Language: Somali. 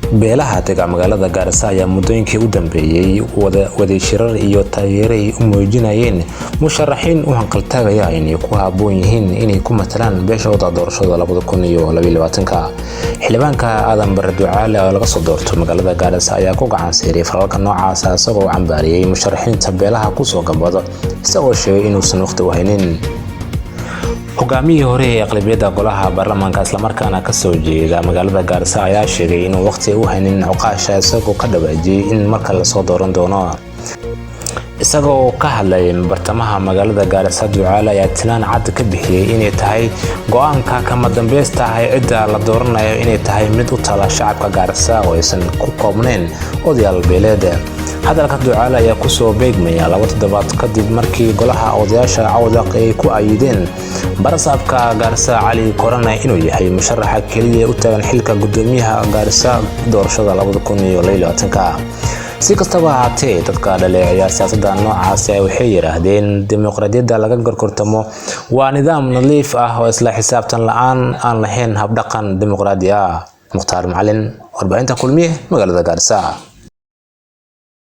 beelaha dega magaalada Gaarisa ayaa muddooyinkii u dambeeyay wada shirar iyo taageeray u muujinayeen musharaxiin u hanqaltaagaya inay ku haboon yihiin inay ku matalaan beeshooda doorashada 2022 xildhibaanka Aadan Barre Ducaale oo laga soo doorto magaalada Gaarisa ayaa ku gacan saaray falalka noocaas ah isagoo cambaariyay musharaxiinta beelaha ku soo gambada isagoo sheegay inuusan waqti u haynin hogaamiyihii hore ee aqlabiyadda golaha baarlamaanka isla markaana ka soo jeeda magaalada Gaarisa ayaa sheegay inuu waqti u haynin cuqaasha isagoo ka dhawaajiyay in marka la soo dooran doono isagoo ka hadlay bartamaha magaalada Gaarisa Ducaale ayaa tilaan cad ka bixiyay inay tahay go'aanka kama dambaysta ah ee cidda la dooranayo inay tahay mid u tala shacabka Gaarisa oo aysan ku koobnayn odayaal beeleed hadalka Ducaale ayaa ku soo beegmaya 2 toddobaad kadib markii golaha odayaasha cawdaq ay ku ayideen barasabka Gaarisa Cali Korane inuu yahay musharaxa kaliya u taagan xilka gudoomiyaha Gaarisa doorashada 2022 si kastaba haatee dadka dhaleeceeya siyaasadda noocaas ah waxay yiraahdeen dimuqraadiyadda laga gorgortamo waa nidaam nadiif ah oo isla xisaabtan la'aan aan lahayn hab dhaqan dimuqraadi ah Mukhtaar Macalin warbaahinta kulmiye magaalada Gaarisa